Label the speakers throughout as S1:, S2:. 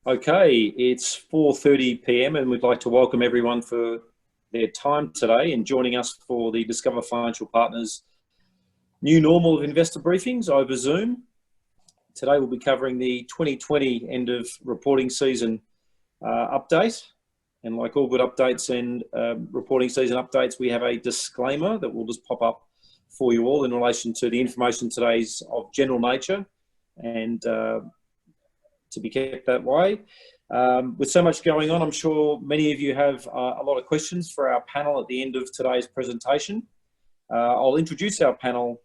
S1: Okay, it's 4:30 p.m. and we'd like to welcome everyone for their time today and joining us for the Discover Financial Partners new normal of investor briefings over Zoom. Today we'll be covering the 2020 end of reporting season update. And like all good updates and reporting season updates, we have a disclaimer that will just pop up for you all in relation to the information today's of general nature and to be kept that way. With so much going on, I'm sure many of you have a lot of questions for our panel at the end of today's presentation. I'll introduce our panel,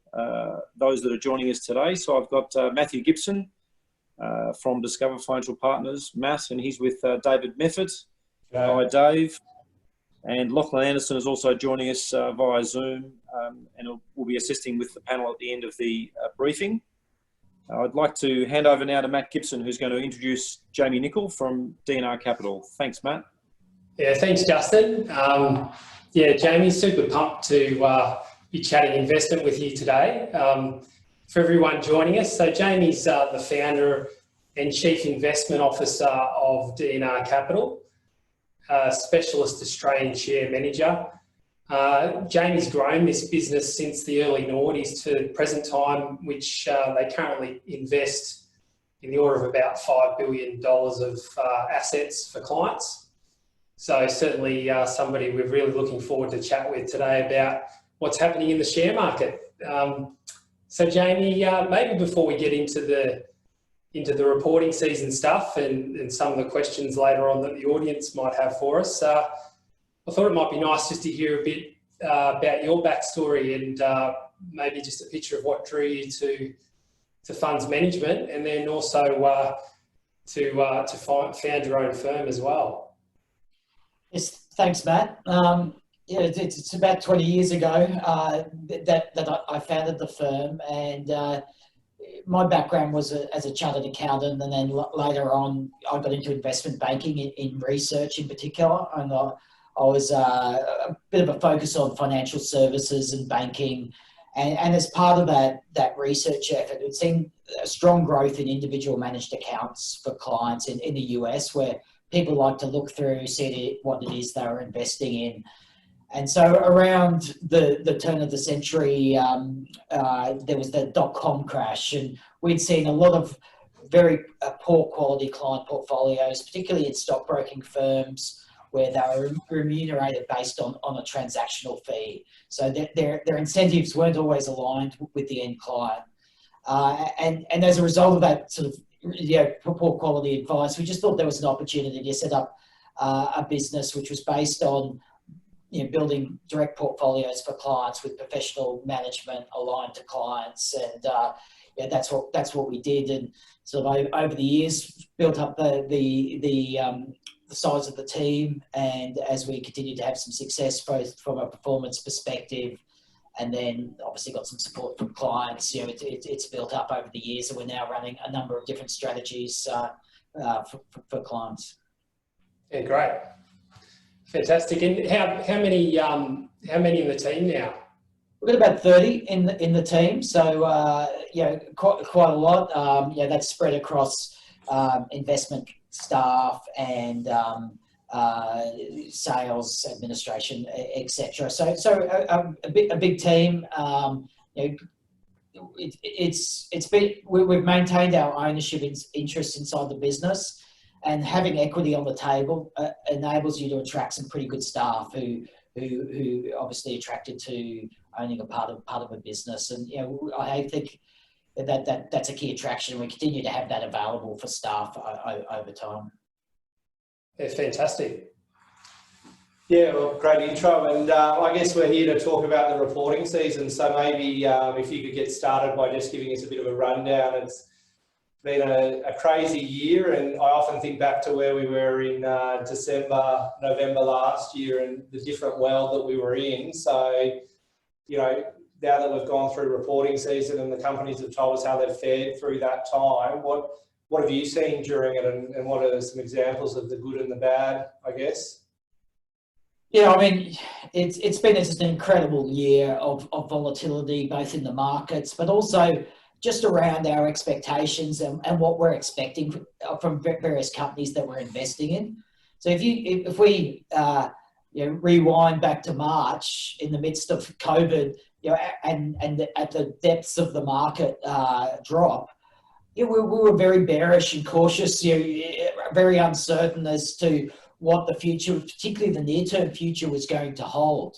S1: those that are joining us today. So I've got Matthew Gibson from Discover Financial Partners, Matt, and he's with David Mefford. Hi, Dave. And Lachlan Anderson is also joining us via Zoom and will be assisting with the panel at the end of the briefing. I'd like to hand over now to Matt Gibson, who's going to introduce Jamie Nicol from DNR Capital. Thanks, Matt.
S2: Yeah, thanks, Justin. Jamie, super pumped to be chatting investment with you today. For everyone joining us, so Jamie's the founder and Chief Investment Officer of DNR Capital, specialist Australian share manager. Jamie's grown this business since the early noughties to present time, which they currently invest in the order of about $5 billion of assets for clients. So certainly somebody we're really looking forward to chat with today about what's happening in the share market. So Jamie, maybe before we get into the reporting season stuff and some of the questions later on that the audience might have for us, I thought it might be nice just to hear a bit about your backstory and maybe just a picture of what drew you to funds management, and then also to found your own firm as well.
S3: Yes, thanks, Matt. It's about 20 years ago that I founded the firm, and my background was as a chartered accountant, and then later on I got into investment banking in research in particular, and I was a bit of a focus on financial services and banking, and as part of that research effort, we'd seen a strong growth in individual managed accounts for clients in the US, where people like to look through, see what it is they were investing in. And so around the turn of the century, there was the dot-com crash, and we'd seen a lot of very poor quality client portfolios, particularly in stockbroking firms, where they were remunerated based on a transactional fee. So their incentives weren't always aligned with the end client. And as a result of that sort of poor quality advice, we just thought there was an opportunity to set up a business which was based on building direct portfolios for clients with professional management aligned to clients. And that's what we did. And sort of over the years, built up the size of the team, and as we continue to have some success both from a performance perspective and then obviously got some support from clients, it's built up over the years, and we're now running a number of different strategies for clients.
S2: Yeah, great, fantastic. And how many in the team now?
S3: We've got about 30 in the team, so quite a lot. That's spread across investment staff and sales, administration, etc. So a big team. We've maintained our ownership interest inside the business, and having equity on the table enables you to attract some pretty good staff who obviously attracted to owning a part of a business. And I think that's a key attraction. We continue to have that available for staff over time.
S2: Yeah, fantastic.
S4: Yeah, well, great intro, and I guess we're here to talk about the reporting season. So maybe if you could get started by just giving us a bit of a rundown. It's been a crazy year, and I often think back to where we were in December, November last year, and the different world that we were in. So, now that we've gone through reporting season and the companies have told us how they've fared through that time, what have you seen during it, and what are some examples of the good and the bad, I guess?
S3: Yeah, I mean, it's been just an incredible year of volatility, both in the markets, but also just around our expectations and what we're expecting from various companies that we're investing in. So if we rewind back to March in the midst of COVID, and at the depths of the market drop, we were very bearish and cautious, very uncertain as to what the future, particularly the near-term future, was going to hold.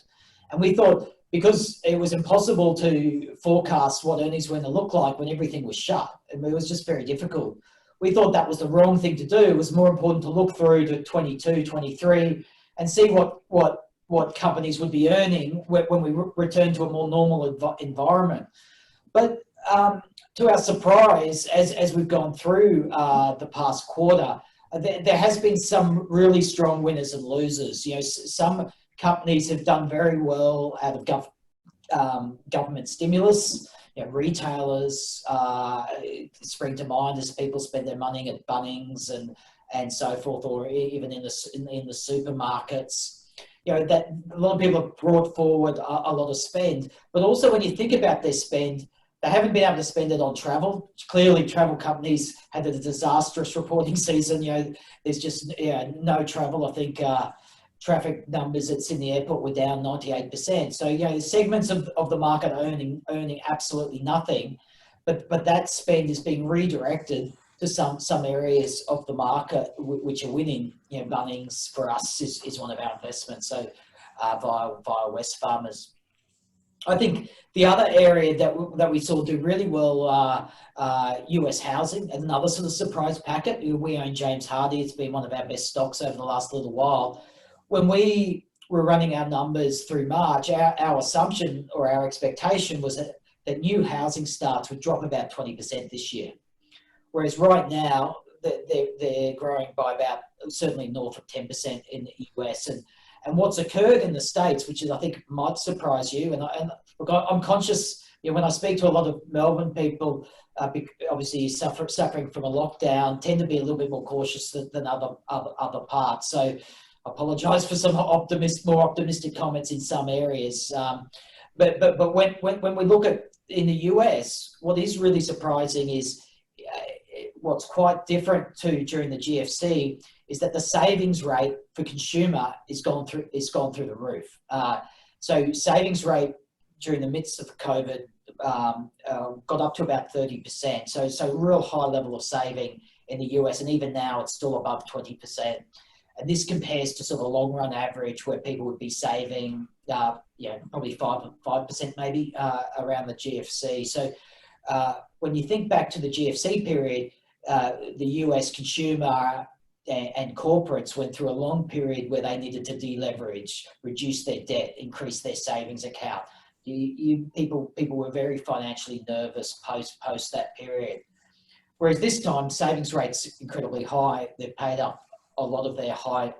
S3: And we thought, because it was impossible to forecast what earnings were going to look like when everything was shut, and it was just very difficult, we thought that was the wrong thing to do. It was more important to look through to 22, 23 and see what companies would be earning when we return to a more normal environment. But to our surprise, as we've gone through the past quarter, there has been some really strong winners and losers. Some companies have done very well out of government stimulus. Retailers spring to mind as people spend their money at Bunnings and so forth, or even in the supermarkets. That a lot of people have brought forward a lot of spend, but also when you think about their spend, they haven't been able to spend it on travel. Clearly, travel companies had a disastrous reporting season. There's just no travel. I think traffic numbers at Sydney Airport were down 98%. So segments of the market are earning absolutely nothing, but that spend is being redirected to some areas of the market which are winning. Bunnings for us is one of our investments. So via Wesfarmers. I think the other area that we saw do really well, US housing, and another sort of surprise packet. We own James Hardie. It's been one of our best stocks over the last little while. When we were running our numbers through March, our assumption or our expectation was that new housing starts would drop about 20% this year. Whereas right now, they're growing by about certainly north of 10% in the US. And what's occurred in the States, which is, I think, might surprise you, and look, I'm conscious, when I speak to a lot of Melbourne people, obviously suffering from a lockdown, tend to be a little bit more cautious than other parts. So I apologise for some more optimistic comments in some areas. But when we look at in the US, what is really surprising is what's quite different to during the GFC is that the savings rate for consumer is gone through the roof. So savings rate during the midst of COVID got up to about 30%. So real high level of saving in the US, and even now it's still above 20%. And this compares to sort of a long run average where people would be saving, probably 5% maybe around the GFC. So when you think back to the GFC period, the US consumer and corporates went through a long period where they needed to deleverage, reduce their debt, increase their savings account. People were very financially nervous post that period. Whereas this time, savings rates incredibly high. They've paid up a lot of their high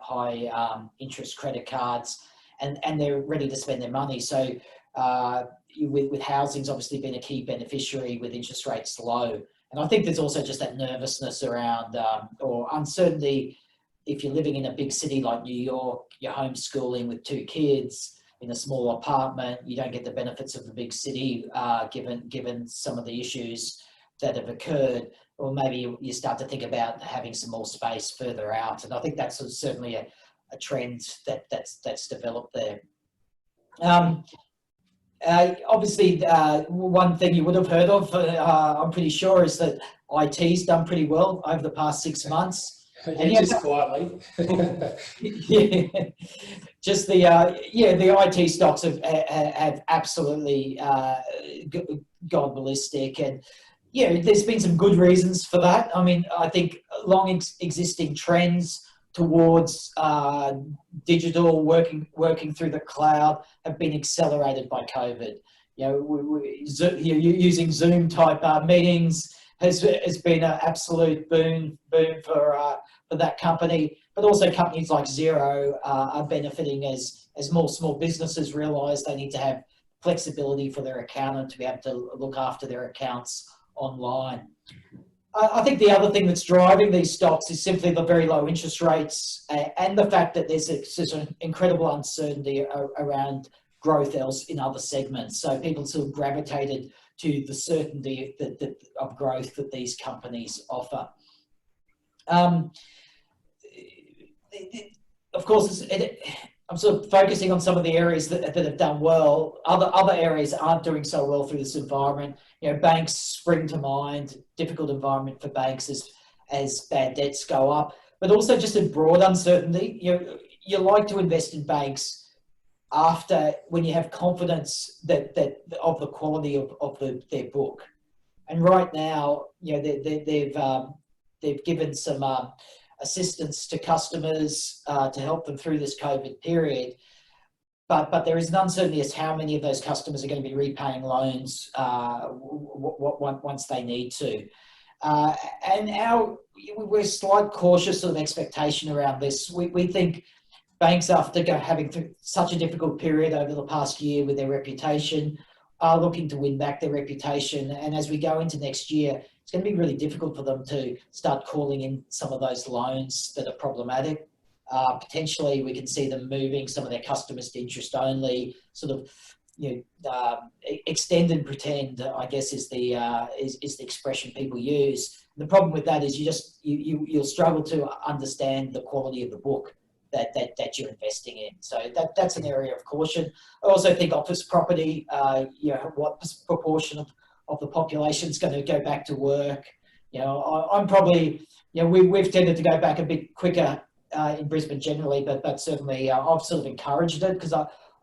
S3: interest credit cards, and they're ready to spend their money. So with housing's obviously been a key beneficiary with interest rates low. And I think there's also just that nervousness around or uncertainty. If you're living in a big city like New York, you're homeschooling with 2 kids in a small apartment, you don't get the benefits of the big city given some of the issues that have occurred. Or maybe you start to think about having some more space further out. And I think that's certainly a trend that's developed there. Obviously, one thing you would have heard of, I'm pretty sure, is that IT's done pretty well over the past 6 months.
S2: Yeah, just quietly.
S3: Yeah, just the IT stocks have absolutely gone ballistic, and there's been some good reasons for that. I mean, I think long existing trends towards digital working through the cloud have been accelerated by COVID. Using Zoom type meetings has been an absolute boom for that company, but also companies like Xero are benefiting as more small businesses realise they need to have flexibility for their accountant to be able to look after their accounts online. I think the other thing that's driving these stocks is simply the very low interest rates and the fact that there's an incredible uncertainty around growth else in other segments. So people sort of gravitated to the certainty of growth that these companies offer. Of course, I'm sort of focusing on some of the areas that have done well. Other areas aren't doing so well through this environment. Banks spring to mind. Difficult environment for banks as bad debts go up, but also just in broad uncertainty. You like to invest in banks when you have confidence that of the quality of their book. And right now, they've given some assistance to customers to help them through this COVID period. But there is an uncertainty as how many of those customers are going to be repaying loans once they need to. And we're slight cautious sort of expectation around this. We think banks, after having such a difficult period over the past year with their reputation, are looking to win back their reputation. And as we go into next year, it's going to be really difficult for them to start calling in some of those loans that are problematic. Potentially, we can see them moving some of their customers to interest only, sort of, extend and pretend, I guess, is the expression people use. And the problem with that is you'll struggle to understand the quality of the book that you're investing in. So that's an area of caution. I also think office property, what proportion of the population is going to go back to work. I'm probably, we've tended to go back a bit quicker in Brisbane generally, but certainly I've sort of encouraged it because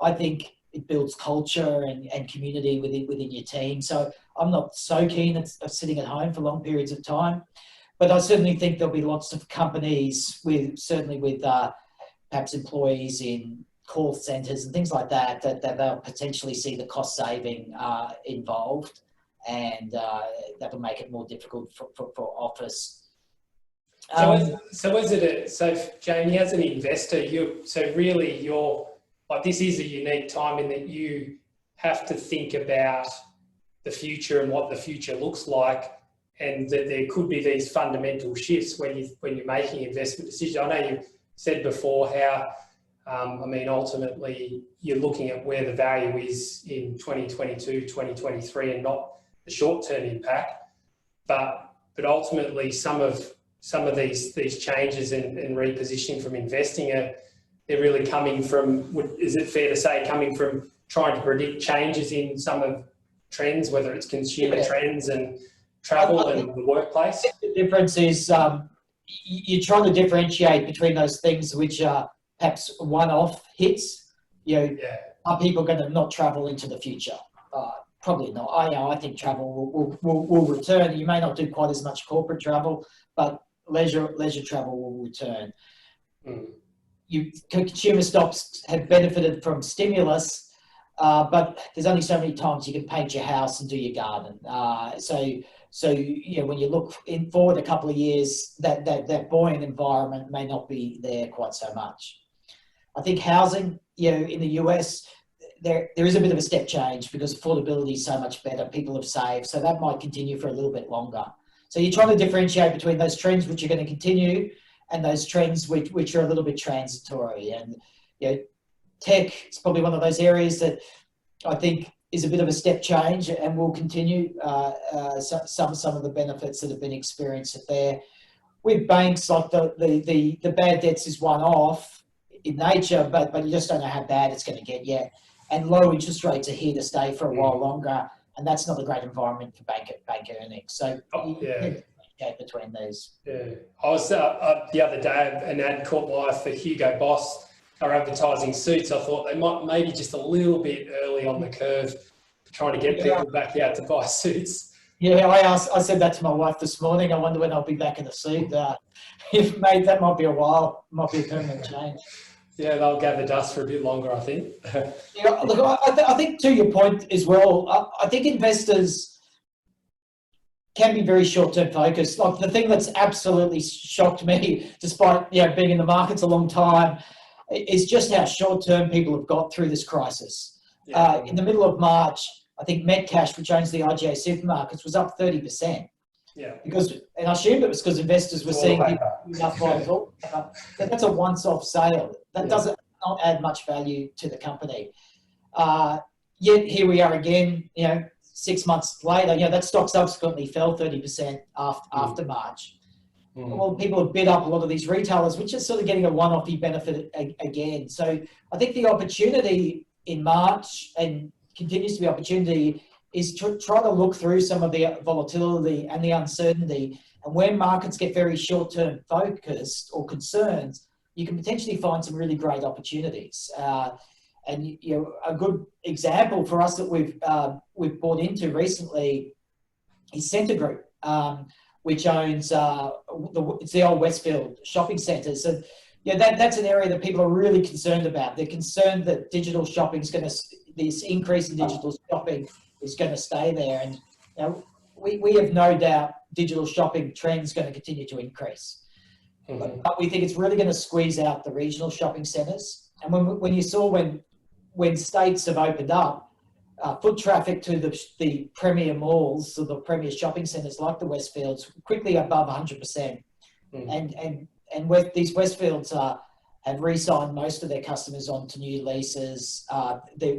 S3: I think it builds culture and community within your team. So I'm not so keen at sitting at home for long periods of time, but I certainly think there'll be lots of companies with perhaps employees in call centres and things like that they'll potentially see the cost saving involved, and that'll make it more difficult for office.
S2: So Jamie, as an investor, this is a unique time in that you have to think about the future and what the future looks like, and that there could be these fundamental shifts when you're making investment decisions. I know you said before how, ultimately you're looking at where the value is in 2022, 2023, and not the short-term impact. But ultimately, some of these changes and repositioning from investing they're really coming from, is it fair to say, coming from trying to predict changes in some of trends, whether it's consumer trends and travel and the workplace?
S3: The difference is you're trying to differentiate between those things which are perhaps one-off hits. Are people going to not travel into the future? Probably not. I think travel will return. You may not do quite as much corporate travel, but leisure travel will return. Consumer stocks have benefited from stimulus, but there's only so many times you can paint your house and do your garden. So when you look forward a couple of years, that buoyant environment may not be there quite so much. I think housing, in the US, there is a bit of a step change because affordability is so much better. People have saved, so that might continue for a little bit longer. So you're trying to differentiate between those trends which are going to continue and those trends which are a little bit transitory. And tech is probably one of those areas that I think is a bit of a step change and will continue some of the benefits that have been experienced there. With banks, like the bad debts is one-off in nature, but you just don't know how bad it's going to get yet. And low interest rates are here to stay for a while longer, and that's not a great environment for bank earnings. So between these.
S2: Yeah, I was the other day, an ad caught my eye for Hugo Boss are advertising suits. I thought they might maybe just a little bit early on the curve, trying to get people back out to buy suits.
S3: Yeah, I said that to my wife this morning. I wonder when I'll be back in a suit. That might be a while, might be a permanent change.
S2: Yeah, they'll gather dust for a bit longer, I think.
S3: Look, I think to your point as well, I think investors can be very short-term focused. Like the thing that's absolutely shocked me, despite being in the markets a long time, is just how short-term people have got through this crisis. In the middle of March, I think Metcash, which owns the IGA supermarkets, was up 30%.
S2: Yeah.
S3: And I assumed it was because investors were seeing people up volatile. That's a once-off sale. That doesn't not add much value to the company. Yet here we are again, 6 months later, that stock subsequently fell 30% after March. Well, people have bid up a lot of these retailers, which is sort of getting a one-off benefit again. So I think the opportunity in March, and continues to be opportunity, is to try to look through some of the volatility and the uncertainty. And when markets get very short-term focused or concerns, you can potentially find some really great opportunities. And a good example for us that we've bought into recently is Scentre Group, which owns it's the old Westfield shopping centres. So that's an area that people are really concerned about. They're concerned that digital shopping is this increase in digital shopping is going to stay there. And we have no doubt digital shopping trends going to continue to increase. But we think it's really going to squeeze out the regional shopping centres. And when you saw when states have opened up, foot traffic to the premier malls, so the premier shopping centres like the Westfields, quickly above 100%. And with these Westfields have re-signed most of their customers onto new leases. They're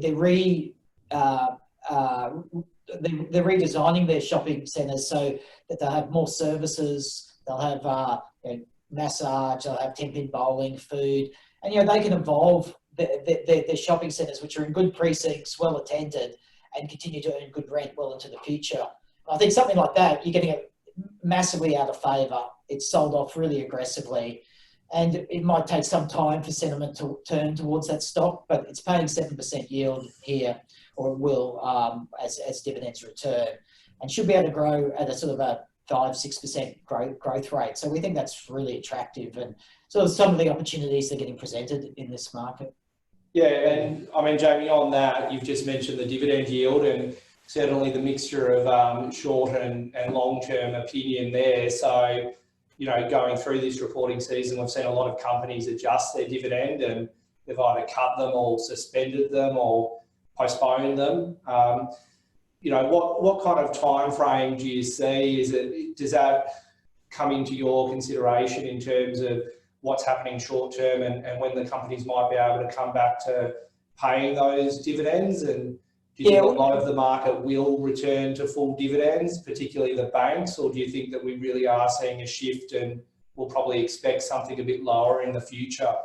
S3: redesigning their shopping centres so that they'll have more services. They'll have massage. They'll have 10-pin bowling, food, and they can evolve their shopping centres, which are in good precincts, well attended, and continue to earn good rent well into the future. I think something like that, you're getting it massively out of favour. It's sold off really aggressively, and it might take some time for sentiment to turn towards that stock, but it's paying 7% yield here, or it will as dividends return, and should be able to grow at a sort of a 5-6% growth rate. So we think that's really attractive, and so some of the opportunities that are getting presented in this market.
S4: Yeah, and I mean, Jamie, on that, you've just mentioned the dividend yield, and certainly the mixture of short and long-term opinion there. So, going through this reporting season, we've seen a lot of companies adjust their dividend, and they've either cut them or suspended them or postponed them. What kind of time frame do you see? Does that come into your consideration in terms of what's happening short term and when the companies might be able to come back to paying those dividends? And do you think a lot of the market will return to full dividends, particularly the banks, or do you think that we really are seeing a shift and we'll probably expect something a bit lower in the future?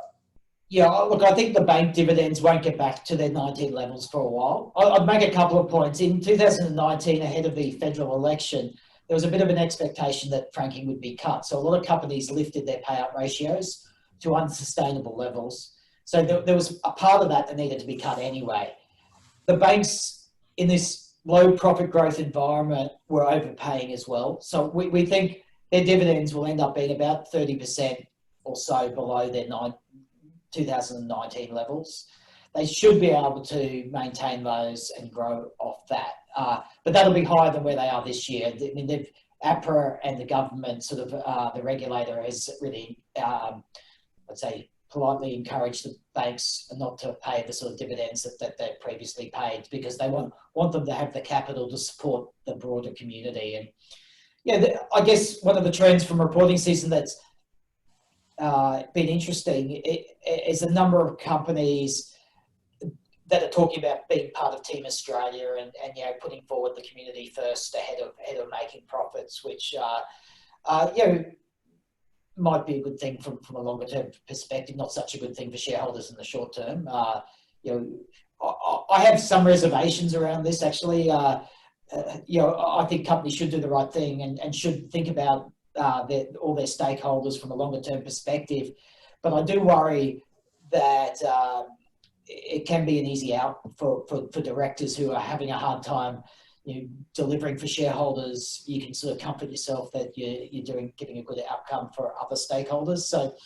S3: Yeah, look, I think the bank dividends won't get back to their 19 levels for a while. I'd make a couple of points. In 2019, ahead of the federal election, there was a bit of an expectation that franking would be cut. So a lot of companies lifted their payout ratios to unsustainable levels. So there was a part of that needed to be cut anyway. The banks in this low profit growth environment were overpaying as well. So we think their dividends will end up being about 30% or so below their 2019 levels. They should be able to maintain those and grow off that. But that'll be higher than where they are this year. I mean, APRA and the government, sort of the regulator, has really, let's say, politely encouraged the banks not to pay the sort of dividends that they previously paid, because they want them to have the capital to support the broader community. And I guess one of the trends from reporting season that's been interesting is a number of companies that are talking about being part of Team Australia and putting forward the community first ahead of making profits, which might be a good thing from a longer term perspective, not such a good thing for shareholders in the short term. I have some reservations around this actually. I think companies should do the right thing and should think about all their stakeholders from a longer term perspective, but I do worry that it can be an easy out for directors who are having a hard time delivering for shareholders. You can sort of comfort yourself that you're giving a good outcome for other stakeholders. So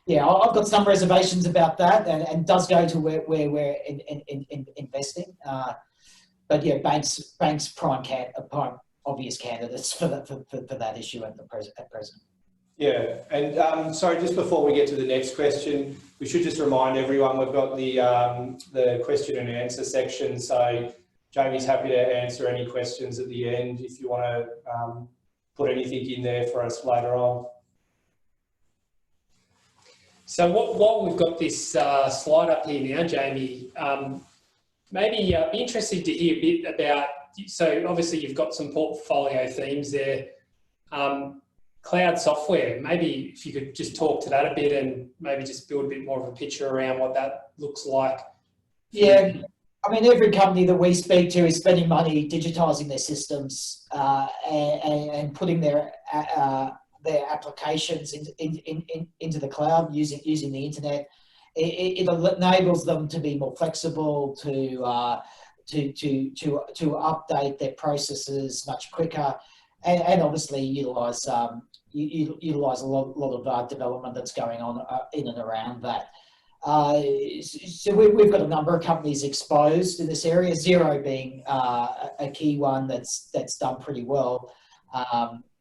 S3: I've got some reservations about that, and does go to where we're investing. But banks prime obvious candidates for that issue at present.
S4: Yeah, and sorry, just before we get to the next question, we should just remind everyone we've got the question and answer section. So Jamie's happy to answer any questions at the end if you want to put anything in there for us later on.
S2: So while we've got this slide up here now, Jamie, maybe be interested to hear a bit about so obviously you've got some portfolio themes there. Cloud software, maybe if you could just talk to that a bit and maybe just build a bit more of a picture around what that looks like.
S3: Yeah, I mean, every company that we speak to is spending money digitising their systems and putting their applications into the cloud using the internet. It enables them to be more flexible, to update their processes much quicker, and obviously utilise a lot of development that's going on in and around that. So we've got a number of companies exposed in this area, Xero being a key one that's done pretty well.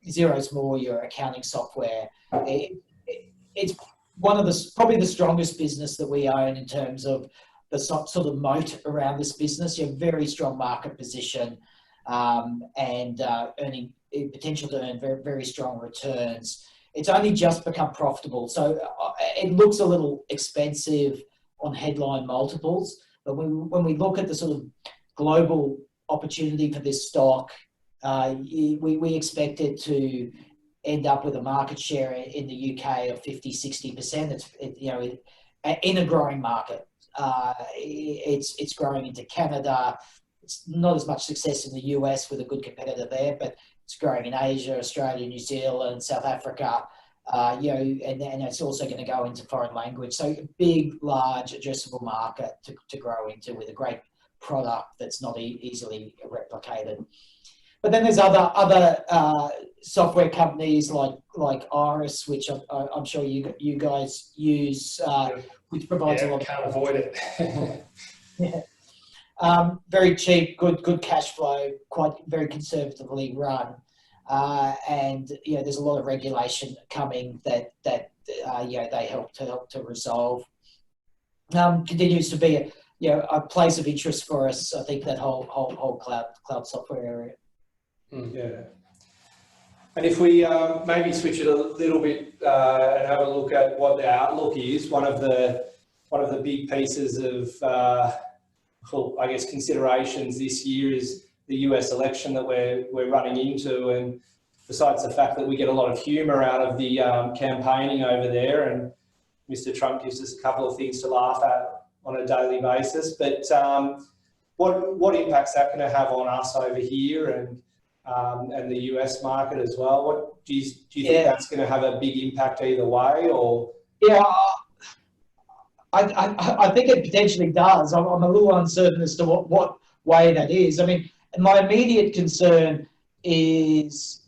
S3: Xero's more your accounting software. It's one of probably the strongest business that we own in terms of the sort of moat around this business. You have very strong market position and earning potential to earn very, very strong returns. It's only just become profitable, so it looks a little expensive on headline multiples. But when we look at the sort of global opportunity for this stock, we expect it to end up with a market share in the UK of 50-60%. In a growing market. It's growing into Canada. It's not as much success in the US with a good competitor there, but it's growing in Asia, Australia, New Zealand, South Africa, and it's also going to go into foreign language. So a big, large, addressable market to grow into with a great product that's not easily replicated. But then there's other software companies like Iris, which I'm sure you guys use, which provides a lot.
S2: Can't avoid it.
S3: Yeah. Very cheap, good cash flow, very conservatively run, and there's a lot of regulation coming that they help to resolve. Continues to be a place of interest for us. I think that whole cloud software area.
S4: Yeah. And if we maybe switch it a little bit and have a look at what the outlook is, one of the big pieces of I guess considerations this year is the US election that we're running into, and besides the fact that we get a lot of humour out of the campaigning over there, and Mr. Trump gives us a couple of things to laugh at on a daily basis, but what impact's that going to have on us over here and the US market as well? What do you think that's going to have a big impact either way, or?
S3: Yeah. I think it potentially does. I'm a little uncertain as to what way that is. I mean, my immediate concern is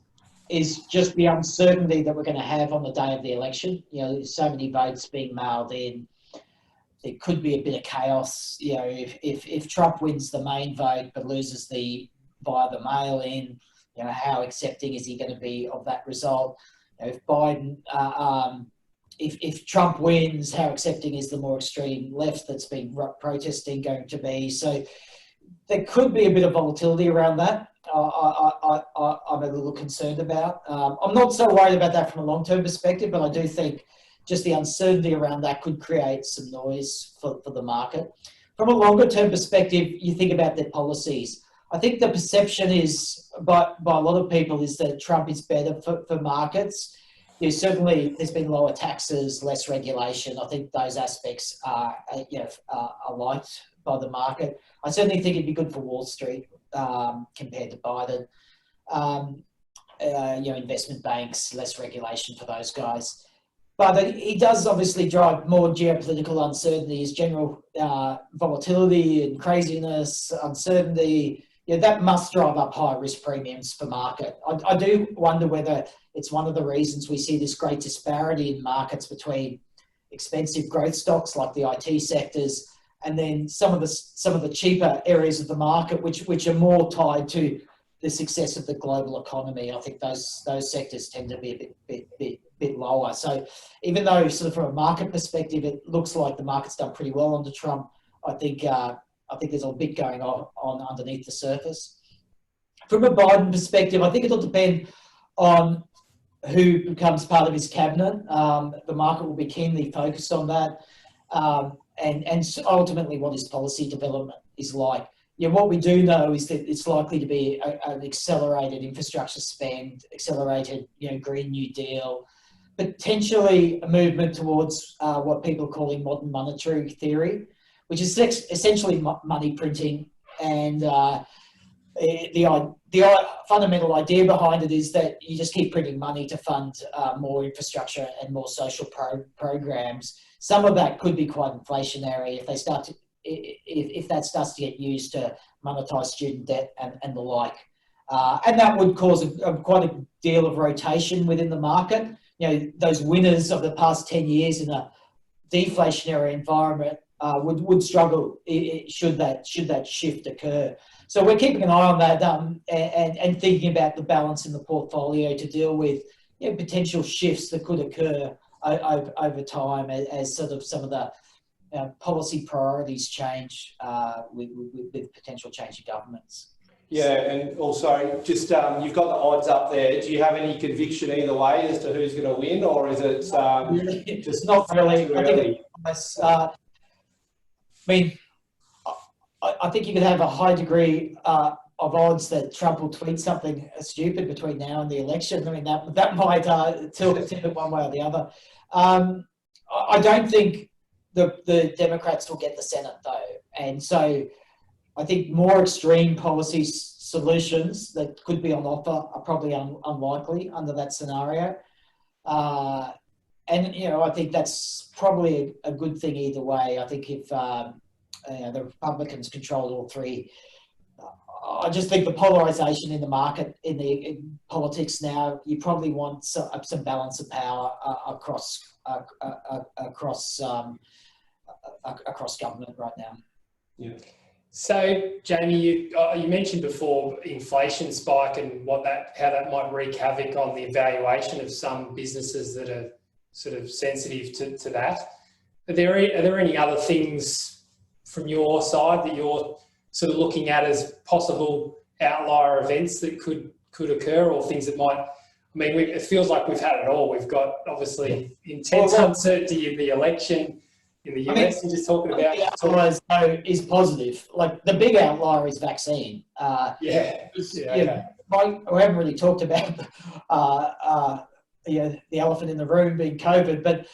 S3: just the uncertainty that we're going to have on the day of the election. So many votes being mailed in. There could be a bit of chaos. If Trump wins the main vote but loses via the mail-in, how accepting is he going to be of that result? If Biden if Trump wins, how accepting is the more extreme left that's been protesting going to be? So there could be a bit of volatility around that. I'm a little concerned about. I'm not so worried about that from a long-term perspective, but I do think just the uncertainty around that could create some noise for the market. From a longer-term perspective, you think about their policies. I think the perception is by a lot of people is that Trump is better for markets. Certainly, there's been lower taxes, less regulation. I think those aspects are liked by the market. I certainly think it'd be good for Wall Street compared to Biden. Investment banks, less regulation for those guys. But he does obviously drive more geopolitical uncertainty, general volatility and craziness, uncertainty. That must drive up high risk premiums for market. I do wonder whether it's one of the reasons we see this great disparity in markets between expensive growth stocks like the IT sectors and then some of the cheaper areas of the market which are more tied to the success of the global economy. I think those sectors tend to be a bit lower. So even though sort of from a market perspective it looks like the market's done pretty well under Trump, I think there's a bit going on underneath the surface. From a Biden perspective, I think it'll depend on who becomes part of his cabinet. The market will be keenly focused on that, and ultimately what his policy development is like. yeah, what we do know is that it's likely to be an accelerated infrastructure spend, accelerated, Green New Deal, potentially a movement towards what people are calling modern monetary theory, which is essentially money printing. And the fundamental idea behind it is that you just keep printing money to fund more infrastructure and more social programs. Some of that could be quite inflationary if they start to, if that starts to get used to monetize student debt and the like. And that would cause quite a deal of rotation within the market. Those winners of the past 10 years in a deflationary environment would struggle should that shift occur. So we're keeping an eye on that and thinking about the balance in the portfolio to deal with potential shifts that could occur over time as sort of some of the policy priorities change with potential change in governments.
S4: Yeah, and also just you've got the odds up there. Do you have any conviction either way as to who's going to win, or is it just
S3: not really?
S4: too
S3: I
S4: early?
S3: I think you could have a high degree of odds that Trump will tweet something stupid between now and the election. I mean, that might tilt it one way or the other. I don't think the Democrats will get the Senate though, and so I think more extreme policy solutions that could be on offer are probably unlikely under that scenario. And I think that's probably a good thing either way. I think if the Republicans controlled all three, I just think the polarization in the market, in politics now, you probably want some balance of power across government right now.
S4: Yeah.
S2: So, Jamie, you mentioned before inflation spike and how that might wreak havoc on the valuation of some businesses that are sort of sensitive to that. Are there any other things from your side that you're sort of looking at as possible outlier events that could occur, or things that might? I mean, it feels like we've had it all. We've got obviously intense uncertainty in the election in the US. You're just talking about.
S3: The outlier is positive. Like the big outlier is vaccine. We haven't really talked about the elephant in the room being COVID, but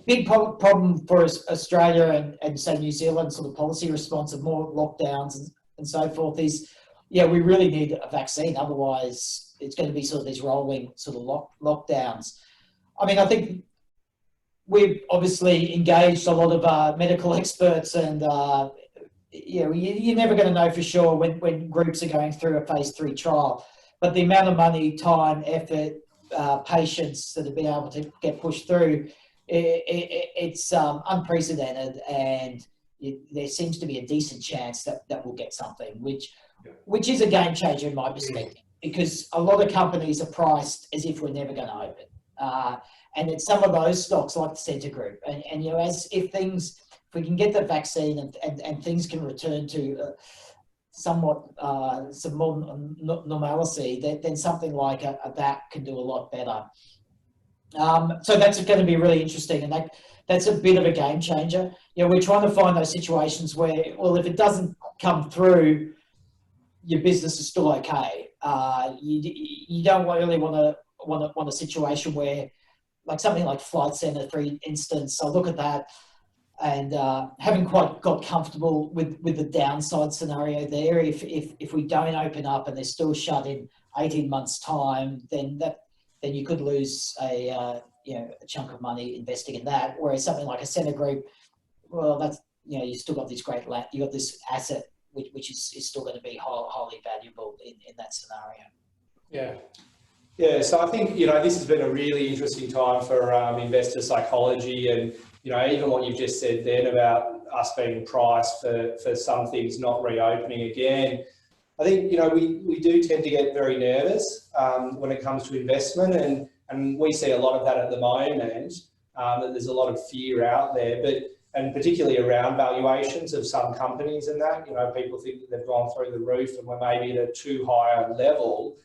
S3: big problem for Australia and say New Zealand sort of policy response of more lockdowns and so forth is, we really need a vaccine. Otherwise, it's going to be sort of these rolling sort of lockdowns. I mean, I think we've obviously engaged a lot of medical experts, and you're never going to know for sure when groups are going through a phase 3 trial. But the amount of money, time, effort, patience that have been able to get pushed through, it's unprecedented, and there seems to be a decent chance that we'll get something, which is a game changer in my perspective, because a lot of companies are priced as if we're never going to open. And it's some of those stocks like the Centre Group, and if we can get the vaccine and things can return to somewhat some more normalcy, then something like that can do a lot better. So that's going to be really interesting, and that's a bit of a game changer. We're trying to find those situations where, well, if it doesn't come through, your business is still okay. You don't really want a situation where, like something like Flight Centre, for instance, I look at that and haven't quite got comfortable with the downside scenario there. If we don't open up and they're still shut in 18 months' time, then you could lose a chunk of money investing in that. Whereas something like a Centre Group, well, that's you still got this you got this asset which is still going to be highly valuable in that scenario.
S2: Yeah.
S4: Yeah, so I think, this has been a really interesting time for investor psychology, and, even what you've just said then about us being priced for some things not reopening again. I think, we do tend to get very nervous when it comes to investment, and we see a lot of that at the moment, that there's a lot of fear out there, and particularly around valuations of some companies and that, people think that they've gone through the roof and we're maybe at a too high a level.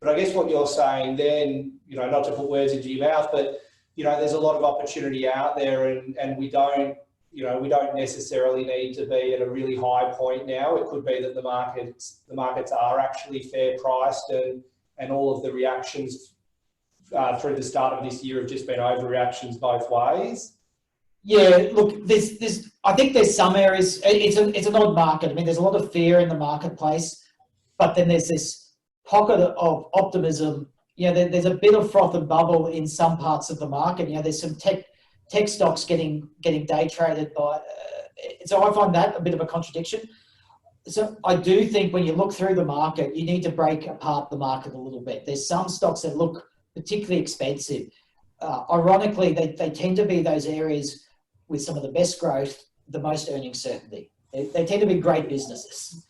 S4: But I guess what you're saying then, not to put words into your mouth, but, there's a lot of opportunity out there, and we don't you know, we don't necessarily need to be at a really high point now. It could be that the markets are actually fair priced, and all of the reactions through the start of this year have just been overreactions both ways.
S3: Yeah, look, I think there's some areas, it's an odd market. I mean, there's a lot of fear in the marketplace, but then there's this pocket of optimism. You know, there's a bit of froth and bubble in some parts of the market. You know, there's some tech stocks getting day traded by, so I find that a bit of a contradiction. So I do think when you look through the market, you need to break apart the market a little bit. There's some stocks that look particularly expensive. Ironically, they tend to be those areas with some of the best growth, the most earnings certainty. They tend to be great businesses.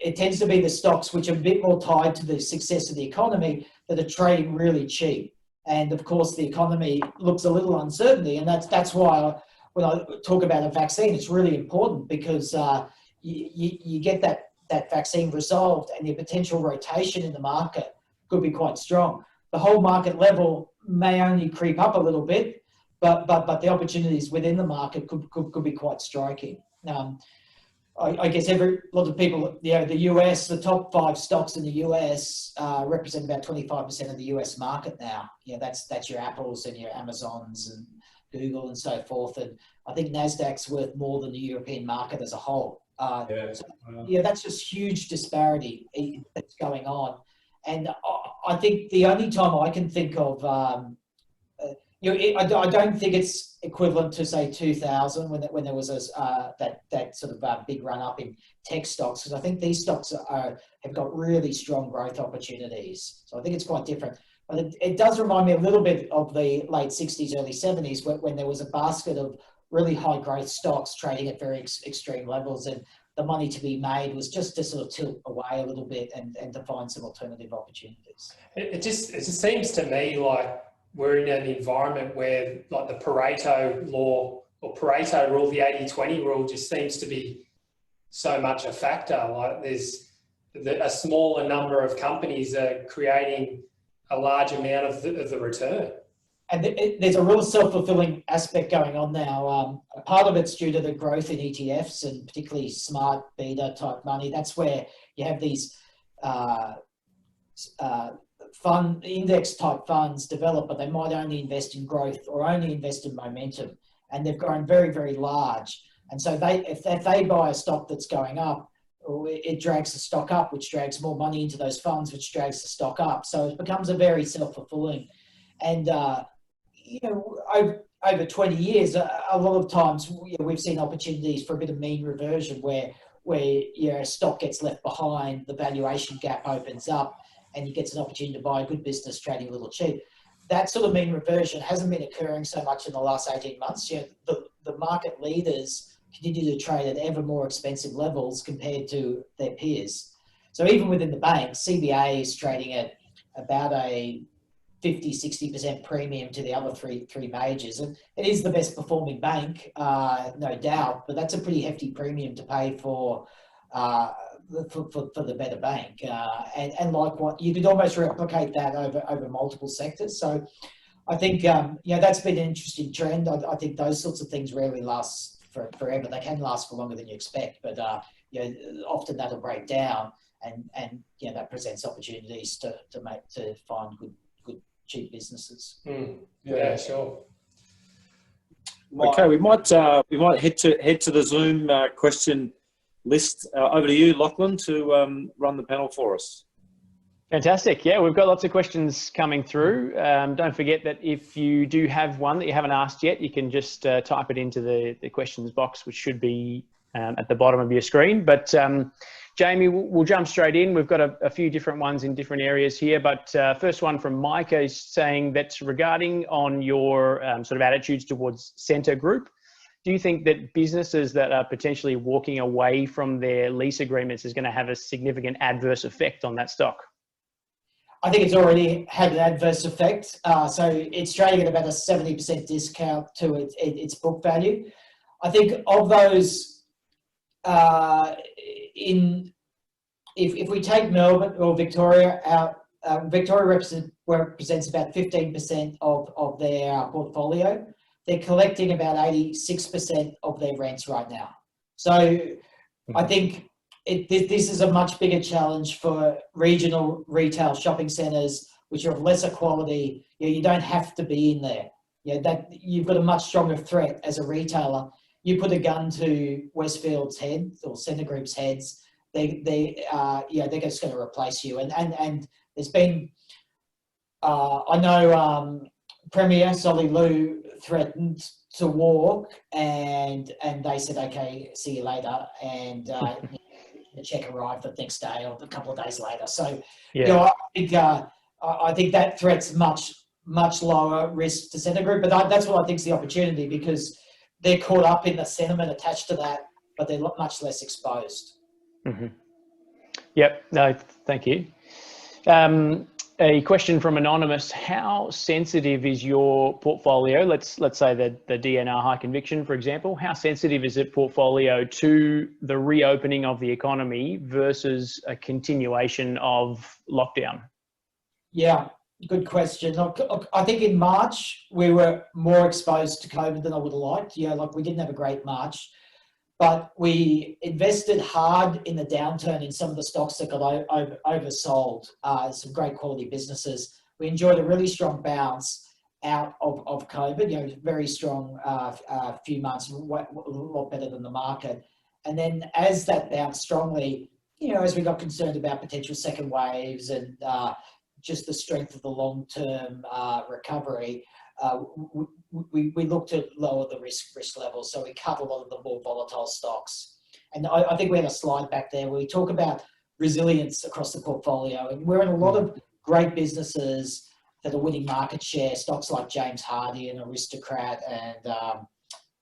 S3: It tends to be the stocks which are a bit more tied to the success of the economy that are trading really cheap. And of course, the economy looks a little uncertainty, and that's why when I talk about a vaccine, it's really important, because you get that vaccine resolved, and the potential rotation in the market could be quite strong. The whole market level may only creep up a little bit, but the opportunities within the market could be quite striking. I guess a lot of people, you know, the US, the top 5 stocks in the US represent about 25% of the US market now. You know, that's your Apples and your Amazons and Google and so forth. And I think NASDAQ's worth more than the European market as a whole. Yeah, that's just huge disparity that's going on. And I think the only time I can think of, you know, I don't think it's equivalent to, say, 2000 when there was that sort of big run up in tech stocks, because I think these stocks have got really strong growth opportunities. So I think it's quite different. But it does remind me a little bit of the late 60s, early 70s, when there was a basket of really high growth stocks trading at very extreme levels, and the money to be made was just to sort of tilt away a little bit and to find some alternative opportunities.
S2: It just seems to me like we're in an environment where, like, the Pareto law or Pareto rule, the 80-20 rule, just seems to be so much a factor. Like, there's a smaller number of companies are creating a large amount of the return.
S3: And there's a real self-fulfilling aspect going on now. Part of it's due to the growth in ETFs, and particularly smart beta type money. That's where you have these fund index type funds develop, but they might only invest in growth or only invest in momentum, and they've grown very, very large. And so if they buy a stock that's going up, it drags the stock up, which drags more money into those funds, which drags the stock up. So it becomes a very self-fulfilling. And you know, over 20 years, a lot of times, you know, we've seen opportunities for a bit of mean reversion where you know, a stock gets left behind, the valuation gap opens up, and you get an opportunity to buy a good business trading a little cheap. That sort of mean reversion hasn't been occurring so much in the last 18 months. You know, the market leaders continue to trade at ever more expensive levels compared to their peers. So even within the banks, CBA is trading at about a 50-60% premium to the other three majors, and it is the best performing bank, no doubt, but that's a pretty hefty premium to pay for the better bank, and like what you could almost replicate that over multiple sectors. So I think you know, that's been an interesting trend. I think those sorts of things rarely last forever. They can last for longer than you expect, but you know, often that'll break down, and you know, that presents opportunities to find good cheap businesses.
S2: Yeah, sure.
S1: Okay, we might head to the Zoom question list. Over to you, Lachlan, to run the panel for us.
S5: Fantastic. Yeah, we've got lots of questions coming through. Don't forget that if you do have one that you haven't asked yet, you can just type it into the questions box, which should be at the bottom of your screen. But Jamie, we'll jump straight in. We've got a few different ones in different areas here, but first one from Micah is saying that's regarding on your sort of attitudes towards Scentre Group. Do you think that businesses that are potentially walking away from their lease agreements is going to have a significant adverse effect on that stock?
S3: I think it's already had an adverse effect. So it's trading at about a 70% discount to its book value. I think of those, if we take Melbourne or Victoria out, Victoria represents about 15% of their portfolio. they're collecting about 86% of their rents right now. So I think this is a much bigger challenge for regional retail shopping centres, which are of lesser quality. You don't have to be in there. That you've got a much stronger threat as a retailer. You put a gun to Westfield's head or Centre Group's heads, they're just going to replace you. And there's been, I know Premier Solly Lou threatened to walk, and they said, okay, see you later. And the check arrived the next day or a couple of days later. So, I think that threat's much lower risk to Centre Group, but that's what I think is the opportunity, because they're caught up in the sentiment attached to that, but they're much less exposed.
S5: Mm-hmm. Yep. No, thank you. A question from Anonymous: how sensitive is your portfolio? Let's say the DNR High Conviction, for example. How sensitive is it portfolio to the reopening of the economy versus a continuation of lockdown?
S3: Yeah, good question. Look, I think in March we were more exposed to COVID than I would have liked. We didn't have a great March, but we invested hard in the downturn in some of the stocks that got oversold, some great quality businesses. We enjoyed a really strong bounce out of COVID, very strong few months, a lot better than the market. And then as that bounced strongly, as we got concerned about potential second waves and just the strength of the long-term recovery, we looked at lower the risk levels. So we cut a lot of the more volatile stocks. And I think we had a slide back there where we talk about resilience across the portfolio. And we're in a lot of great businesses that are winning market share, stocks like James Hardie and Aristocrat and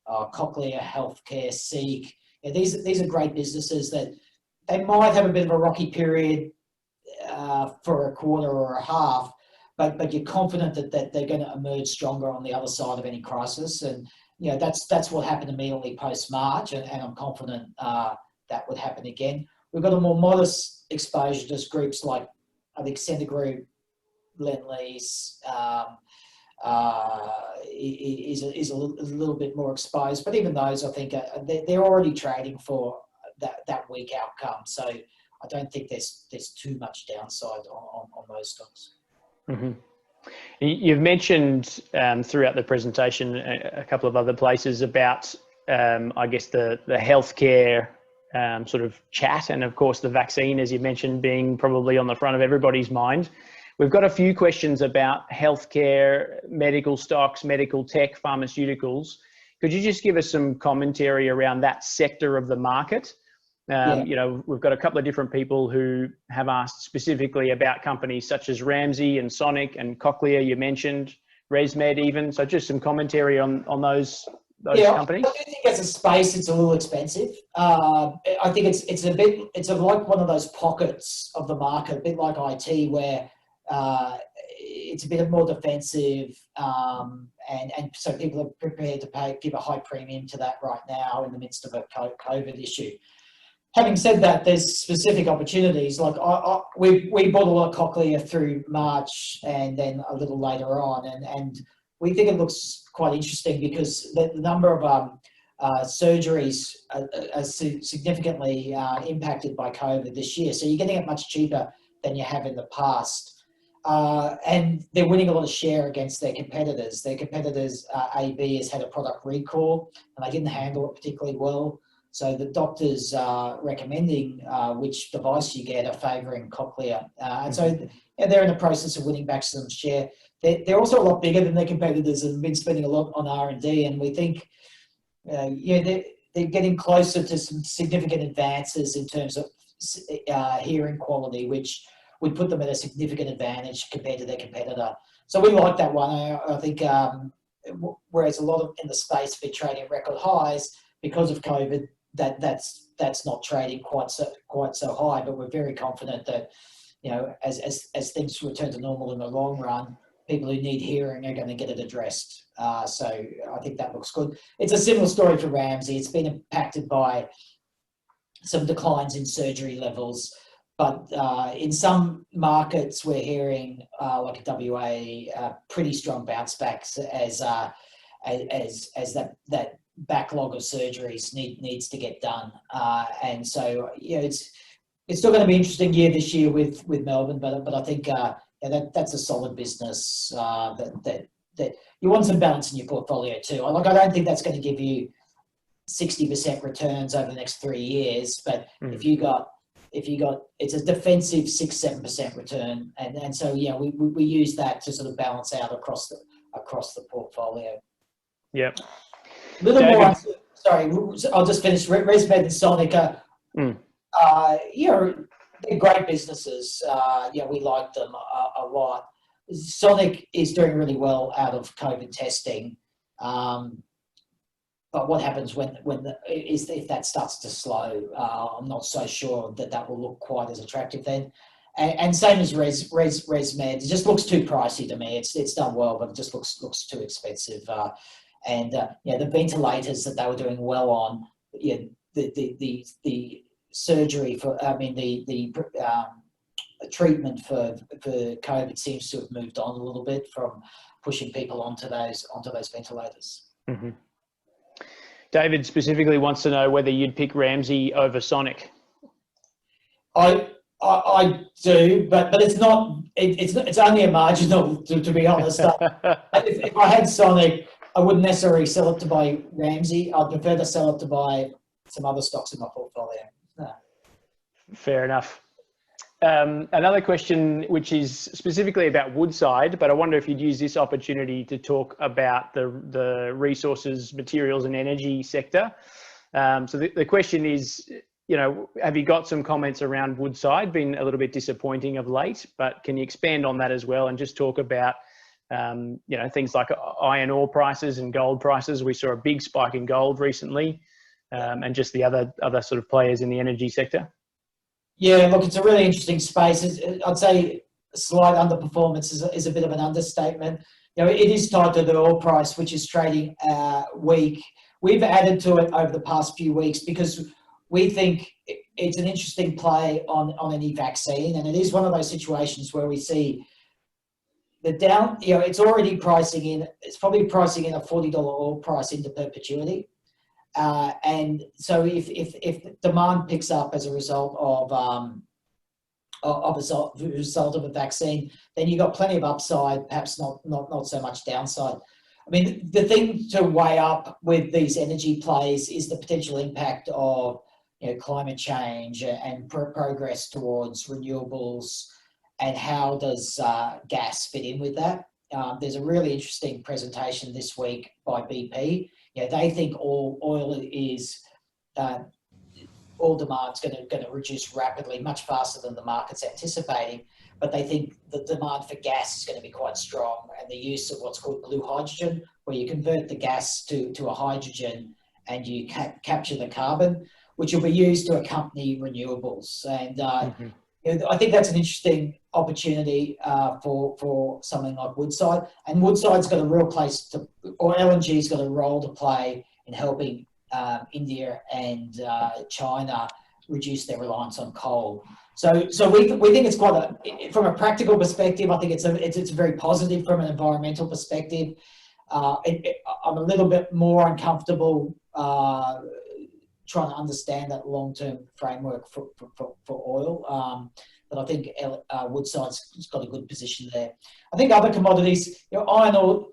S3: Cochlear Healthcare, Seek. These are great businesses that they might have a bit of a rocky period for a quarter or a half, but you're confident that they're going to emerge stronger on the other side of any crisis. And that's what happened immediately post-March, and I'm confident that would happen again. We've got a more modest exposure to groups like, I think, Centre Group, Lendlease is a little bit more exposed, but even those, I think, they're already trading for that weak outcome. So I don't think there's too much downside on those stocks.
S5: Mm-hmm. You've mentioned throughout the presentation a couple of other places about, I guess, the healthcare sort of chat, and of course the vaccine, as you mentioned, being probably on the front of everybody's mind. We've got a few questions about healthcare, medical stocks, medical tech, pharmaceuticals. Could you just give us some commentary around that sector of the market? We've got a couple of different people who have asked specifically about companies such as Ramsay and Sonic and Cochlear, you mentioned, ResMed even. So just some commentary on those companies.
S3: I do think as a space, it's a little expensive. I think it's like one of those pockets of the market, a bit like IT, where it's a bit more defensive, and so people are prepared to give a high premium to that right now in the midst of a COVID issue. Having said that, there's specific opportunities. Like we bought a lot of Cochlear through March and then a little later on, and we think it looks quite interesting because the number of surgeries are significantly impacted by COVID this year. So you're getting it much cheaper than you have in the past. And they're winning a lot of share against their competitors. Their competitors, AB, has had a product recall, and they didn't handle it particularly well. So the doctors recommending which device you get are favouring Cochlear. And so they're in the process of winning back some share. They're also a lot bigger than their competitors and have been spending a lot on R&D. And we think they're getting closer to some significant advances in terms of hearing quality, which would put them at a significant advantage compared to their competitor. So we like that one. I think whereas a lot in the space have been trading at record highs because of COVID, that's not trading quite so high, but we're very confident that as things return to normal in the long run, people who need hearing are going to get it addressed. So I think that looks good. It's a similar story for Ramsay. It's been impacted by some declines in surgery levels, but in some markets we're hearing like a WA pretty strong bounce backs as that backlog of surgeries needs to get done. And so, it's still going to be an interesting year this year with Melbourne, but I think that's a solid business that you want some balance in your portfolio too. Like, I don't think that's going to give you 60% returns over the next 3 years, but if you got it's a defensive 6-7% return, and so we use that to sort of balance out across the portfolio.
S5: Yep.
S3: A little more. Sorry, I'll just finish. ResMed and Sonic they're great businesses. We like them a lot. Sonic is doing really well out of COVID testing. But what happens if that starts to slow? I'm not so sure that will look quite as attractive then. And same as ResMed, it just looks too pricey to me. It's done well, but it just looks too expensive. The ventilators that they were doing well on, the surgery the treatment for COVID seems to have moved on a little bit from pushing people onto those ventilators.
S5: Mm-hmm. David specifically wants to know whether you'd pick Ramsay over Sonic.
S3: I do, but it's not. It's only a marginal, to be honest. If I had Sonic, I wouldn't necessarily sell it to buy Ramsay. I'd prefer to sell it to buy some other stocks in my portfolio.
S5: Fair enough. Another question, which is specifically about Woodside, but I wonder if you'd use this opportunity to talk about the resources, materials and energy sector. So the question is, have you got some comments around Woodside? Been a little bit disappointing of late, but can you expand on that as well and just talk about, things like iron ore prices and gold prices? We saw a big spike in gold recently, and just the other sort of players in the energy sector.
S3: Yeah, look, it's a really interesting space. I'd say slight underperformance is a bit of an understatement. It is tied to the oil price, which is trading weak. We've added to it over the past few weeks because we think it's an interesting play on any vaccine, and it is one of those situations where we see the down. It's already pricing in. It's probably pricing in a $40 oil price into perpetuity. And so if demand picks up as a result of a vaccine, then you've got plenty of upside, perhaps not so much downside. I mean, the thing to weigh up with these energy plays is the potential impact of climate change and progress towards renewables, and how does gas fit in with that. There's a really interesting presentation this week by BP. They think oil demand's going to reduce rapidly, much faster than the market's anticipating. But they think the demand for gas is going to be quite strong, and the use of what's called blue hydrogen, where you convert the gas to a hydrogen and you capture the carbon, which will be used to accompany renewables. And I think that's an interesting opportunity for something like Woodside. And Woodside's got a real place or LNG's got a role to play in helping India and China reduce their reliance on coal. So we think it's from a practical perspective, I think it's very positive from an environmental perspective. I'm a little bit more uncomfortable trying to understand that long-term framework for oil. But I think Woodside's got a good position there. I think other commodities, iron ore.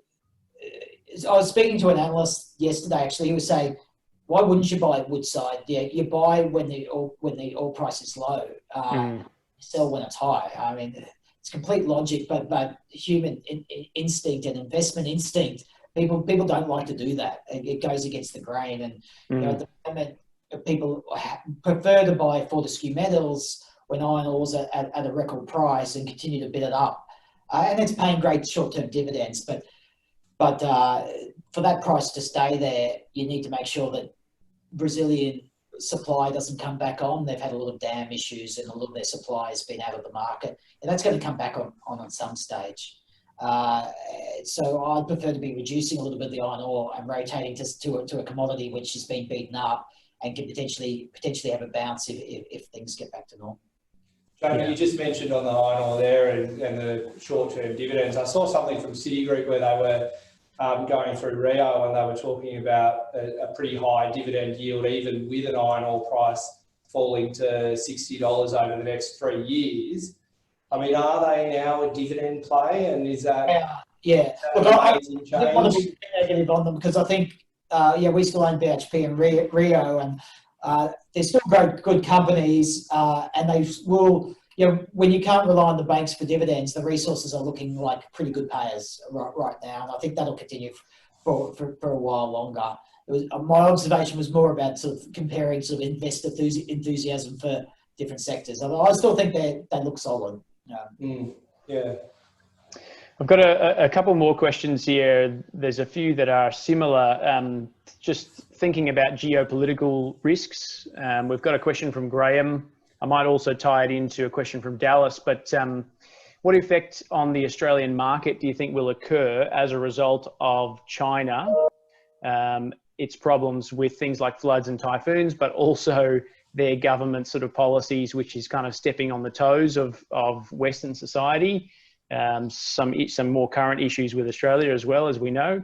S3: I was speaking to an analyst yesterday. Actually, he was saying, "Why wouldn't you buy Woodside? You buy when the oil price is low, sell when it's high." I mean, it's complete logic, but human instinct and investment instinct. People don't like to do that. It goes against the grain, and at the moment, people prefer to buy Fortescue Metals when iron ore's at a record price and continue to bid it up, and it's paying great short-term dividends. But for that price to stay there, you need to make sure that Brazilian supply doesn't come back on. They've had a lot of dam issues, and a lot of their supply has been out of the market, and that's going to come back on at some stage. So I'd prefer to be reducing a little bit of the iron ore and rotating to a commodity which has been beaten up and can potentially have a bounce if things get back to normal.
S4: Jamie, you just mentioned on the iron ore there and the short-term dividends. I saw something from Citigroup where they were going through Rio, and they were talking about a pretty high dividend yield, even with an iron ore price falling to $60 over the next 3 years. I mean, are they now a dividend play, and is that
S3: yeah? Look, I don't want to be negative on them because I think we still own BHP and Rio, and they're still good companies, and they will. When you can't rely on the banks for dividends, the resources are looking like pretty good payers right now, and I think that'll continue for a while longer. My observation was more about sort of comparing sort of investor enthusiasm for different sectors. I still think they look solid.
S4: Yeah.
S5: I've got a couple more questions here. There's a few that are similar. Just thinking about geopolitical risks. We've got a question from Graham. I might also tie it into a question from Dallas, but what effect on the Australian market do you think will occur as a result of China, its problems with things like floods and typhoons, but also their government sort of policies, which is kind of stepping on the toes of Western society, some more current issues with Australia as well, as we know.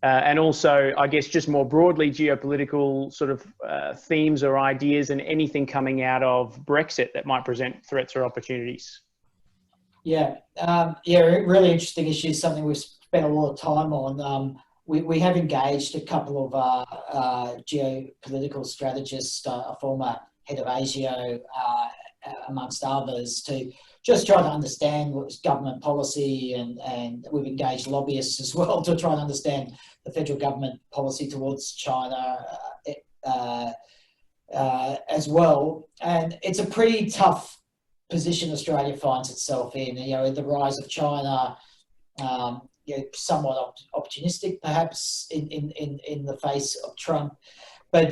S5: And also, I guess, just more broadly, geopolitical sort of themes or ideas and anything coming out of Brexit that might present threats or opportunities.
S3: Yeah, really interesting issue, something we've spent a lot of time on. We have engaged a couple of geopolitical strategists, a former head of ASIO, amongst others, to just try to understand what was government policy, and we've engaged lobbyists as well to try and understand the federal government policy towards China as well. And it's a pretty tough position Australia finds itself in. The rise of China, somewhat opportunistic perhaps in the face of Trump, but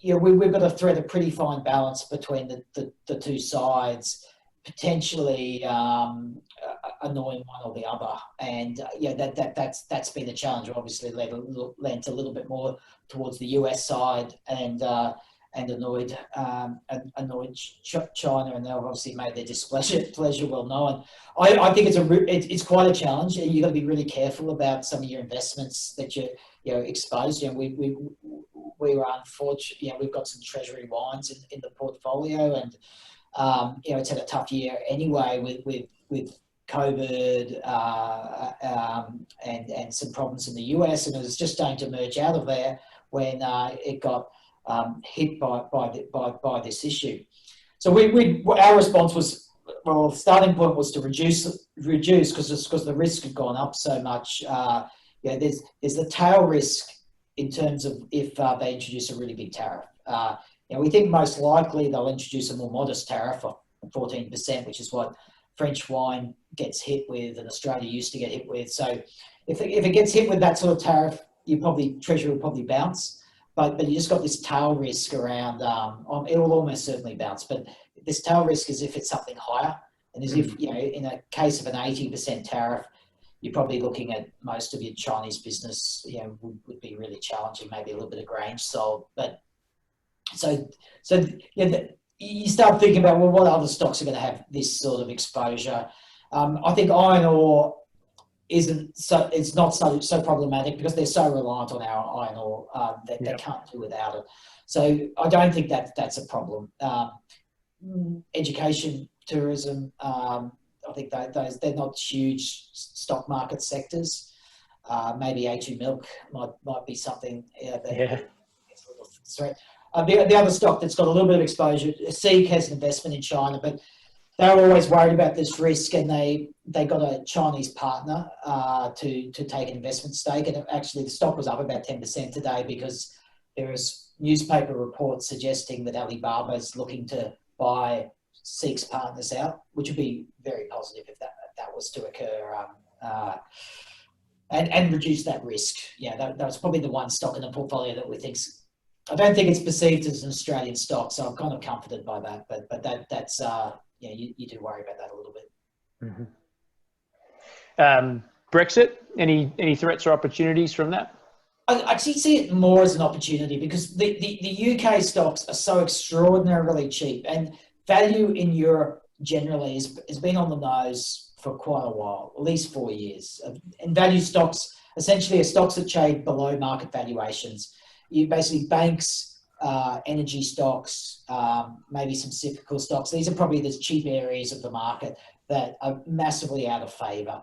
S3: we've got to thread a pretty fine balance between the two sides, potentially annoying one or the other, and that's been the challenge. Obviously, lent a little bit more towards the US side, and annoyed China, and they've obviously made their displeasure well known. I think it's quite a challenge, and you've got to be really careful about some of your investments that you're exposed. We were unfortunate. We've got some treasury wines in the portfolio, and it's had a tough year anyway with COVID and some problems in the US, and it was just starting to emerge out of there when it got hit by this issue. So our response was, well, the starting point was to reduce because the risk had gone up so much. There's the tail risk in terms of if they introduce a really big tariff. We think most likely they'll introduce a more modest tariff of 14%, which is what French wine gets hit with and Australia used to get hit with. So if it gets hit with that sort of tariff, Treasury will probably bounce. But you just got this tail risk around, it will almost certainly bounce, but this tail risk is if it's something higher. And as if, in a case of an 80% tariff, you're probably looking at most of your Chinese business, would be really challenging, maybe a little bit of grain sold. But so you start thinking about, well, what other stocks are going to have this sort of exposure? I think iron ore it's not so problematic because they're so reliant on our iron ore that they can't do without it. So I don't think that's a problem. Education, tourism, I think they're not huge stock market sectors. Maybe A2 Milk might be something that gets a little threat. The other stock that's got a little bit of exposure, SEEK has an investment in China, but they were always worried about this risk, and they got a Chinese partner to take an investment stake. And actually, the stock was up about 10% today because there is newspaper reports suggesting that Alibaba is looking to buy SEEK's partners out, which would be very positive if that was to occur, and reduce that risk. That was probably the one stock in the portfolio that we think. I don't think it's perceived as an Australian stock, so I'm kind of comforted by that. But that's you do worry about that a little bit.
S5: Mm-hmm. Brexit, any threats or opportunities from that?
S3: I actually see it more as an opportunity because the UK stocks are so extraordinarily cheap, and value in Europe generally has been on the nose for quite a while, at least 4 years. And value stocks essentially are stocks that trade below market valuations. You basically banks, energy stocks, maybe some cyclical stocks. These are probably the cheap areas of the market that are massively out of favour.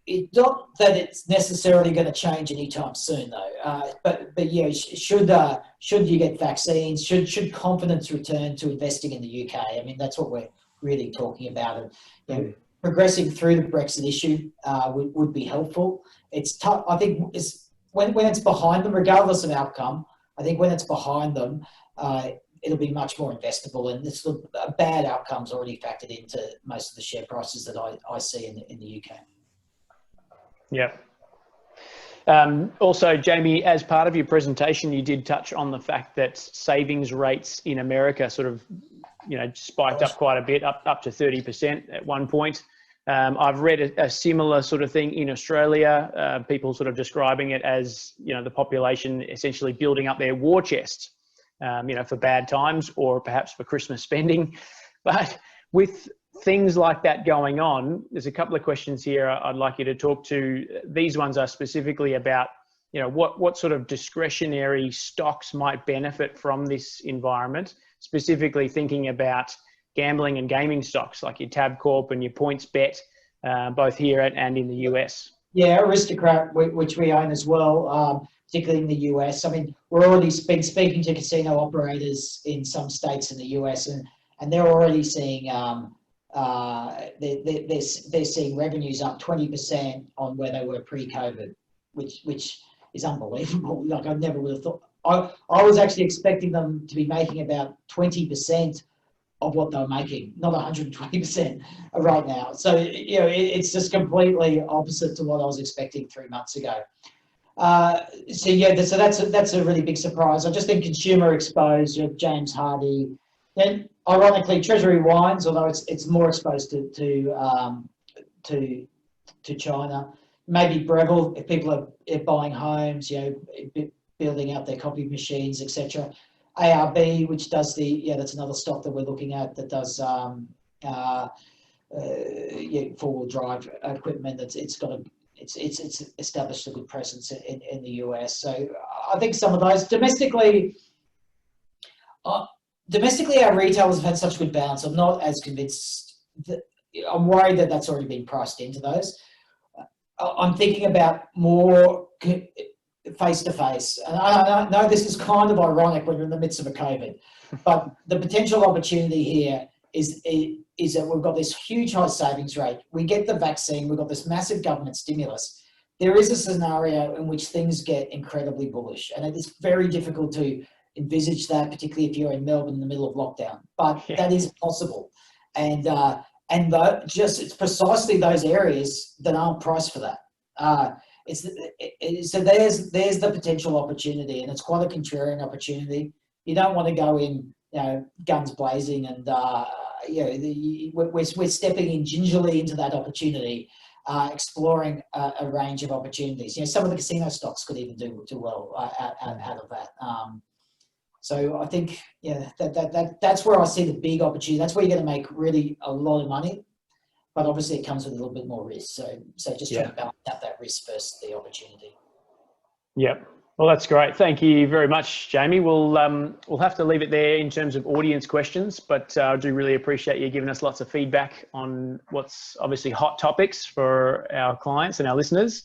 S3: It's not that it's necessarily going to change anytime soon, though. But yeah, should you get vaccines? Should confidence return to investing in the UK? I mean, that's what we're really talking about. And progressing through the Brexit issue would be helpful. It's tough. I think when it's behind them, regardless of outcome. I think when it's behind them, it'll be much more investable. And this bad outcomes already factored into most of the share prices that I see in the UK.
S5: Yeah. Also, Jamie, as part of your presentation, you did touch on the fact that savings rates in America sort of, spiked up quite a bit, up to 30% at one point. I've read a similar sort of thing in Australia, people sort of describing it as, the population essentially building up their war chest, for bad times or perhaps for Christmas spending. But with things like that going on, there's a couple of questions here I'd like you to talk to. These ones are specifically about, what sort of discretionary stocks might benefit from this environment, specifically thinking about gambling and gaming stocks like your Tabcorp and your PointsBet, both here and in the US.
S3: Yeah, Aristocrat, which we own as well, particularly in the US. I mean, we're already been speaking to casino operators in some states in the US, and they're already seeing they're seeing revenues up 20% on where they were pre-COVID, which is unbelievable. Like, I never would have thought. I was actually expecting them to be making about 20% of what they were making, not 120% right now. So, it's just completely opposite to what I was expecting 3 months ago. So that's a really big surprise. I just think consumer exposed, James Hardie. Then, ironically, Treasury Wines, although it's more exposed to China. Maybe Breville, if people are buying homes, building out their coffee machines, etc. ARB, which does that's another stock that we're looking at that does four-wheel drive equipment. It's established a good presence in the US. So I think some of those domestically, our retailers have had such good balance. I'm not as convinced. I'm worried that that's already been priced into those. I'm thinking about more face-to-face. And I know this is kind of ironic when you're in the midst of a COVID, but the potential opportunity here is that we've got this huge high savings rate. We get the vaccine. We've got this massive government stimulus. There is a scenario in which things get incredibly bullish, and it is very difficult to envisage that, particularly if you're in Melbourne in the middle of lockdown. But that is possible, and it's precisely those areas that aren't priced for that. So there's the potential opportunity, and it's quite a contrarian opportunity. You don't want to go in, guns blazing, and we're stepping in gingerly into that opportunity, exploring a range of opportunities. Some of the casino stocks could even do well out of that. So I think that's where I see the big opportunity. That's where you're going to make really a lot of money. But obviously it comes with a little bit more risk. So just trying to balance out that risk versus the opportunity.
S5: Yeah. Well, that's great. Thank you very much, Jamie. We'll have to leave it there in terms of audience questions, but I do really appreciate you giving us lots of feedback on what's obviously hot topics for our clients and our listeners.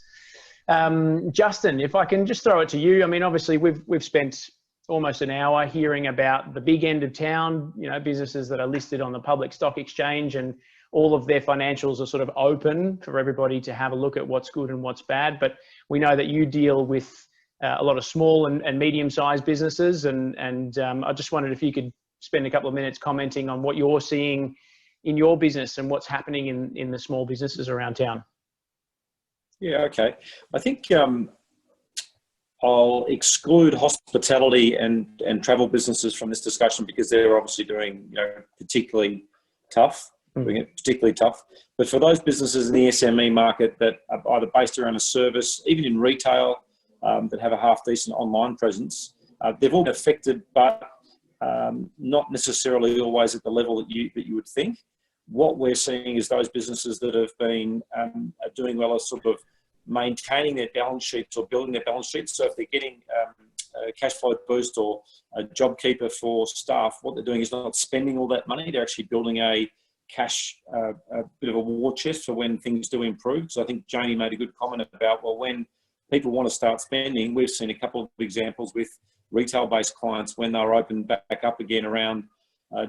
S5: Justin, if I can just throw it to you. I mean, obviously we've spent almost an hour hearing about the big end of town, businesses that are listed on the public stock exchange, and all of their financials are sort of open for everybody to have a look at what's good and what's bad. But we know that you deal with a lot of small and medium-sized businesses, and I just wondered if you could spend a couple of minutes commenting on what you're seeing in your business and what's happening in the small businesses around town.
S1: Yeah, okay. I think I'll exclude hospitality and travel businesses from this discussion because they're obviously doing particularly tough. But for those businesses in the SME market that are either based around a service, even in retail, that have a half-decent online presence, they've all been affected, but not necessarily always at the level that you would think. what we're seeing is those businesses that have been doing well are sort of maintaining their balance sheets or building their balance sheets. So if they're getting a cash flow boost or a JobKeeper for staff, what they're doing is not spending all that money. They're actually building a cash, a bit of a war chest for when things do improve. So I think Jamie made a good comment about, well, when people want to start spending, we've seen a couple of examples with retail-based clients when they're opened back up again around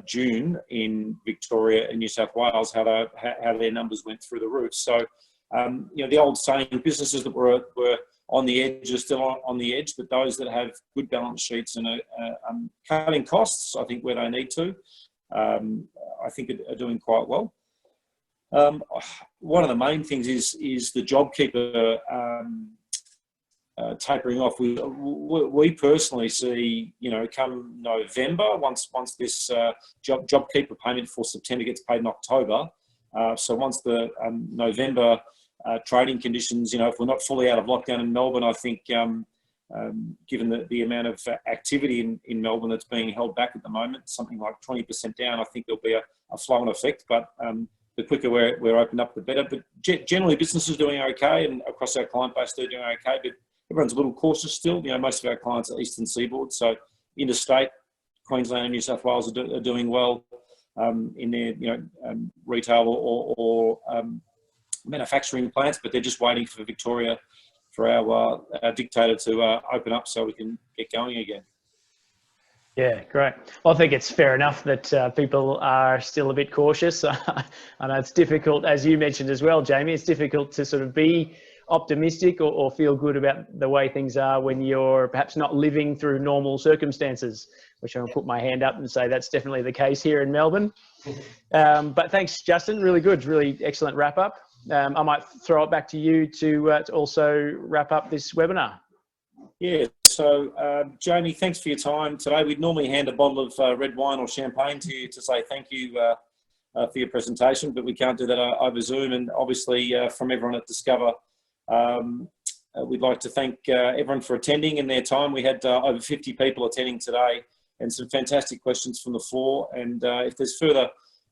S1: June in Victoria and New South Wales, how their numbers went through the roof. So, you know, the old saying, businesses that were on the edge are still on the edge, but those that have good balance sheets and are cutting costs, I think, where they need to, I think are doing quite well. One of the main things is the JobKeeper tapering off. We personally see, you know, come November, once this JobKeeper payment for September gets paid in October, so once the November trading conditions, you know, if we're not fully out of lockdown in Melbourne, I think given the amount of activity in Melbourne that's being held back at the moment, something like 20% down, I think there'll be a flow-on effect. But the quicker we're opened up, the better. But generally, businesses are doing okay, and across our client base, they're doing okay. But everyone's a little cautious still. You know, most of our clients are Eastern Seaboard, so interstate, Queensland and New South Wales are doing well in their, you know, retail or manufacturing plants, but they're just waiting for Victoria, for our dictator to open up so we can get going again.
S5: Yeah, great. Well, I think it's fair enough that people are still a bit cautious. I know it's difficult, as you mentioned as well, Jamie, it's difficult to sort of be optimistic or feel good about the way things are when you're perhaps not living through normal circumstances, which I'll put my hand up and say that's definitely the case here in Melbourne. But thanks, Justin. Really good, really excellent wrap up. I might throw it back to you to also wrap up this webinar.
S1: Yeah, so Jamie, thanks for your time today. We'd normally hand a bottle of red wine or champagne to you to say thank you for your presentation, but we can't do that over Zoom. And obviously from everyone at Discover, we'd like to thank everyone for attending in their time. We had over 50 people attending today and some fantastic questions from the floor. And if there's further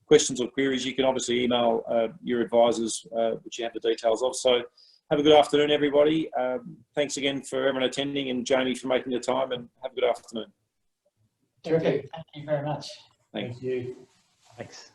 S1: questions or queries, you can obviously email your advisors, which you have the details of. So have a good afternoon, everybody. Thanks again for everyone attending, and Jamie for making the time, and have a good afternoon.
S3: Terrific. Thank you very much.
S1: Thank you.
S5: Thanks.